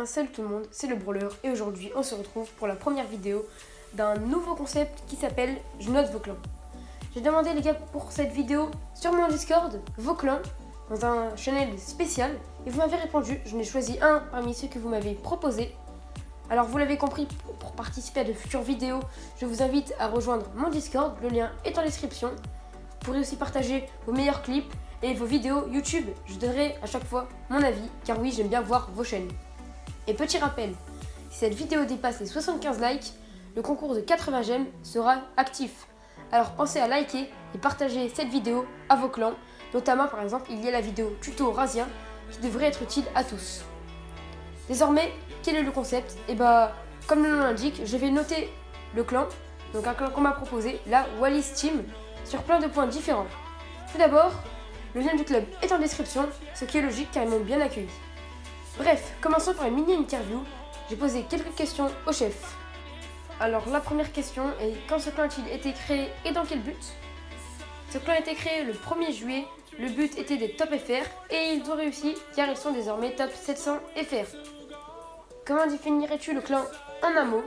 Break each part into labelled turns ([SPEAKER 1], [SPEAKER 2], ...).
[SPEAKER 1] salut tout le monde, c'est le Brawler et aujourd'hui on se retrouve pour la première vidéo d'un nouveau concept qui s'appelle Je note vos clans. J'ai demandé les gars pour cette vidéo sur mon Discord, vos clans, dans un channel spécial et vous m'avez répondu, je n'ai choisi un parmi ceux que vous m'avez proposé. Alors vous l'avez compris, pour participer à de futures vidéos, je vous invite à rejoindre mon Discord, le lien est en description. Vous pourrez aussi partager vos meilleurs clips et vos vidéos YouTube. Je donnerai à chaque fois mon avis, car oui, j'aime bien voir vos chaînes. Et petit rappel, si cette vidéo dépasse les 75 likes, le concours de 80 j'aime sera actif. Alors pensez à liker et partager cette vidéo à vos clans. Notamment par exemple, il y a la vidéo tuto Razia qui devrait être utile à tous. Désormais, quel est le concept? Et comme le nom l'indique, je vais noter le clan, donc un clan qu'on m'a proposé, la Wallis Team, sur plein de points différents. Tout d'abord, le lien du club est en description, ce qui est logique car ils m'ont bien accueilli. Bref, commençons par une mini-interview. J'ai posé quelques questions au chef. Alors la première question est quand ce clan a-t-il été créé et dans quel but? Ce clan a été créé le 1er juillet, le but était d'être top FR et ils ont réussi car ils sont désormais top 700 FR. Comment définirais-tu le clan en un mot?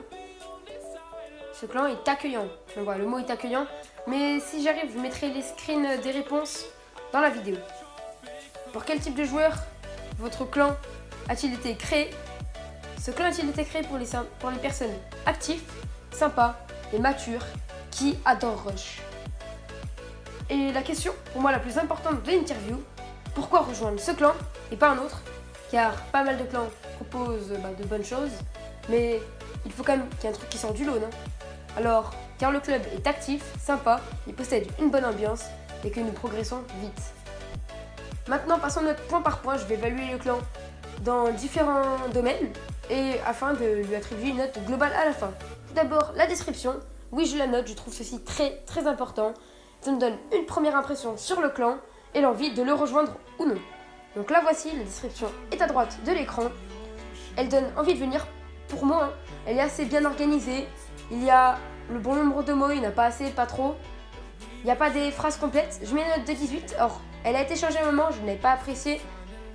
[SPEAKER 1] Ce clan est accueillant. Donc voilà, le mot est accueillant, mais si j'arrive, je mettrai les screens des réponses dans la vidéo. Pour quel type de joueur votre clan a-t-il été créé? Ce clan a-t-il été créé pour les personnes actives, sympas et matures qui adorent Rush? Et la question, pour moi la plus importante de l'interview, pourquoi rejoindre ce clan et pas un autre? Car pas mal de clans proposent de bonnes choses, mais il faut quand même qu'il y ait un truc qui sort du lot, non? Alors, car le club est actif, sympa, il possède une bonne ambiance et que nous progressons vite. Maintenant, passons notre point par point, je vais évaluer le clan dans différents domaines et afin de lui attribuer une note globale à la fin. Tout d'abord, la description. Oui, je la note, je trouve ceci très important. Ça me donne une première impression sur le clan et l'envie de le rejoindre ou non. Donc là voici, la description est à droite de l'écran. Elle donne envie de venir pour moi, hein. Elle est assez bien organisée. Il y a le bon nombre de mots, il n'y en a pas assez, pas trop. Il n'y a pas des phrases complètes. Je mets une note de 18. Or, elle a été changée à un moment, je ne l'ai pas appréciée.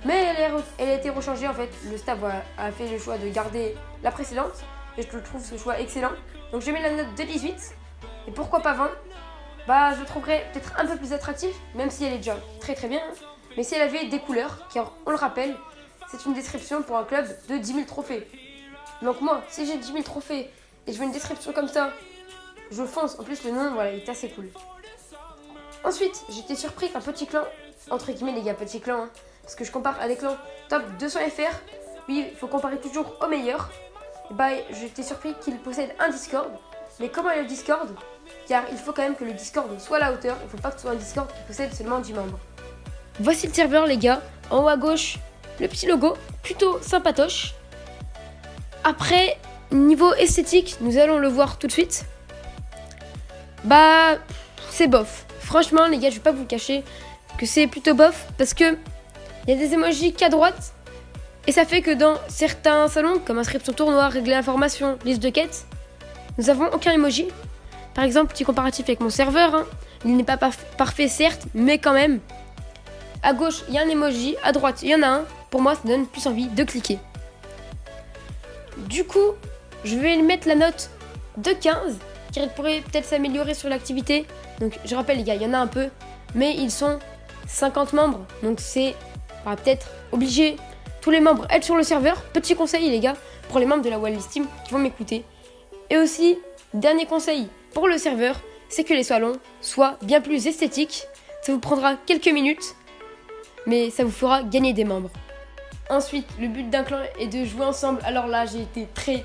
[SPEAKER 1] Mais elle a été rechangée en fait. Le staff a fait le choix de garder la précédente. Et je trouve ce choix excellent. Donc je mets la note de 18. Et pourquoi pas 20? Je le trouverais peut-être un peu plus attractif, même si elle est déjà très bien. Mais si elle avait des couleurs, car on le rappelle, c'est une description pour un club de 10 000 trophées. Donc moi, si j'ai 10 000 trophées et je veux une description comme ça, je fonce. En plus, le nom, voilà, il est assez cool. Ensuite, j'étais surpris qu'un petit clan, entre guillemets les gars, petit clan, hein, parce que je compare à des clans top 200 FR, oui, il faut comparer toujours au meilleur. J'étais surpris qu'il possède un Discord. Mais comment est le Discord? Car il faut quand même que le Discord soit à la hauteur, il ne faut pas que ce soit un Discord qui possède seulement 10 membres. Voici le serveur les gars, en haut à gauche, le petit logo, plutôt sympatoche. Après, niveau esthétique, nous allons le voir tout de suite. C'est bof. Franchement les gars, je vais pas vous le cacher que c'est plutôt bof parce que il y a des emojis qu'à droite et ça fait que dans certains salons comme inscription tournoi, régler information, liste de quêtes, nous avons aucun emoji. Par exemple, petit comparatif avec mon serveur, hein. Il n'est pas parfait certes, mais quand même. À gauche, il y a un emoji, à droite, il y en a un. Pour moi, ça donne plus envie de cliquer. Du coup, je vais lui mettre la note de 15, car il pourrait peut-être s'améliorer sur l'activité. Donc, je rappelle les gars, il y en a un peu, mais ils sont 50 membres. Donc, c'est peut-être obligé tous les membres être sur le serveur. Petit conseil les gars, pour les membres de la Wallis Team qui vont m'écouter. Et aussi, dernier conseil pour le serveur, c'est que les salons soient bien plus esthétiques. Ça vous prendra quelques minutes, mais ça vous fera gagner des membres. Ensuite, le but d'un clan est de jouer ensemble. Alors là, j'ai été très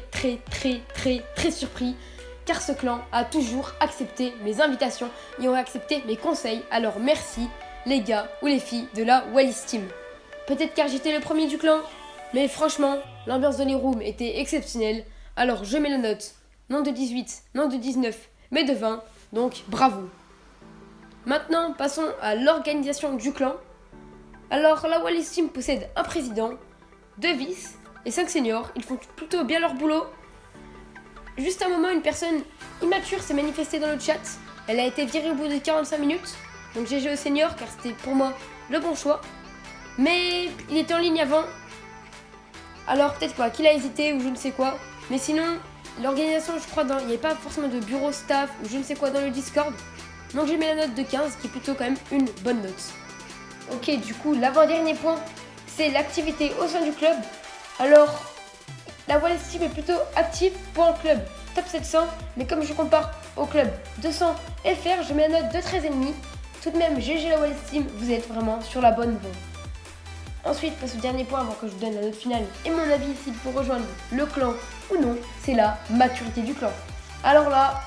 [SPEAKER 1] surpris, car ce clan a toujours accepté mes invitations et ont accepté mes conseils. Alors merci les gars ou les filles de la Wallis Team. Peut-être car j'étais le premier du clan, mais franchement, l'ambiance de les rooms était exceptionnelle. Alors je mets la note, non de 18, non de 19, mais de 20, donc bravo. Maintenant, passons à l'organisation du clan. Alors, la Wallis Team possède un président, 2 vices et 5 seniors. Ils font plutôt bien leur boulot. Juste un moment, une personne immature s'est manifestée dans le chat. Elle a été virée au bout de 45 minutes. Donc GG au senior, car c'était pour moi le bon choix. Mais il était en ligne avant. Alors peut-être quoi, qu'il a hésité ou je ne sais quoi. Mais sinon, l'organisation, je crois, il n'y avait pas forcément de bureau staff ou je ne sais quoi dans le Discord. Donc j'ai mis la note de 15 qui est plutôt quand même une bonne note. Ok, du coup, l'avant-dernier point, c'est l'activité au sein du club. Alors, la Wallis Team est plutôt active pour un club top 700, mais comme je compare au club 200 FR, je mets la note de 13,5. Tout de même, GG la Wallis Team, vous êtes vraiment sur la bonne voie. Ensuite, passe au dernier point avant que je vous donne la note finale et mon avis s'il faut rejoindre le clan ou non, c'est la maturité du clan. Alors là,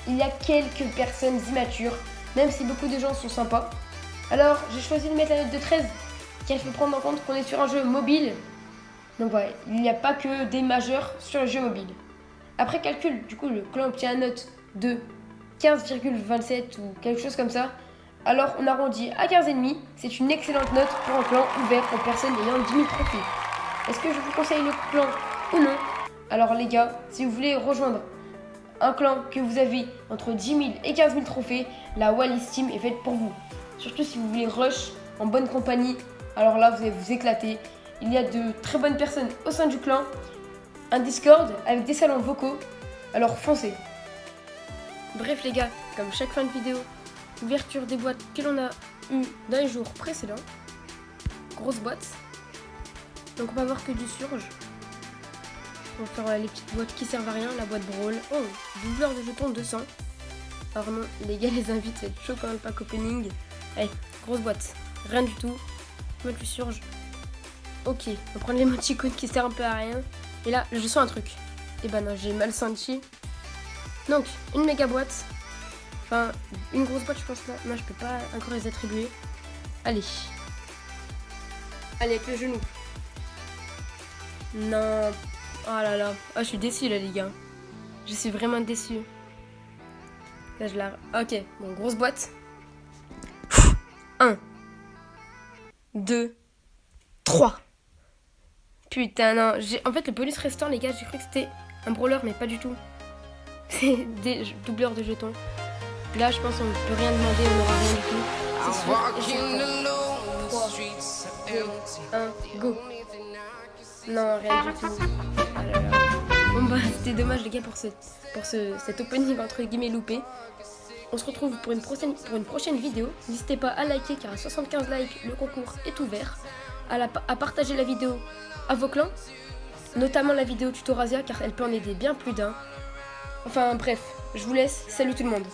[SPEAKER 1] il y a quelques personnes immatures, même si beaucoup de gens sont sympas. Alors, j'ai choisi de mettre la note de 13, car il faut prendre en compte qu'on est sur un jeu mobile. Donc voilà, il n'y a pas que des majeurs sur le jeu mobile. Après calcul, du coup, le clan obtient une note de 15,27 ou quelque chose comme ça. Alors, on arrondit à 15,5. C'est une excellente note pour un clan ouvert aux personnes ayant 10 000 trophées. Est-ce que je vous conseille le clan ou non? Alors les gars, si vous voulez rejoindre un clan que vous avez entre 10 000 et 15 000 trophées, la Wallis Team est faite pour vous. Surtout si vous voulez rush en bonne compagnie, alors là vous allez vous éclater. Il y a de très bonnes personnes au sein du clan, un Discord avec des salons vocaux, alors foncez. Bref les gars, comme chaque fin de vidéo, ouverture des boîtes que l'on a eu dans les jours précédents. Grosse boîte. Donc on va voir que du surge. On va faire les petites boîtes qui servent à rien, la boîte Brawl. Oh, doubleur de jetons 200. Alors non, les gars les invitent, c'est chaud quand même le pack opening. Allez, grosse boîte. Rien du tout. Moi du surge. Ok, on va prendre l'émoticône qui sert un peu à rien. Et là, je sens un truc. Et ben non, j'ai mal senti. Donc, une méga boîte. Enfin, une grosse boîte, je pense là. Non, je peux pas encore les attribuer. Allez. Allez, avec le genou. Non. Oh là là. Oh, je suis déçue là, les gars. Je suis vraiment déçue. Là, je la... Ok, bon, grosse boîte. 1, 2, 3. Putain, non. En fait, le bonus restant, les gars, j'ai cru que c'était un brawler, mais pas du tout. C'est des doubleurs de jetons. Là, je pense qu'on ne peut rien demander, on n'aura rien du tout. C'est sûr. 3, 2, 1, go. Non, rien du tout. Ah là là. Bon bah, c'était dommage les gars pour cet opening entre guillemets loupé. On se retrouve pour une prochaine vidéo. N'hésitez pas à liker car à 75 likes, le concours est ouvert. À partager la vidéo à vos clans. Notamment la vidéo tuto Razia car elle peut en aider bien plus d'un. Enfin bref, je vous laisse. Salut tout le monde.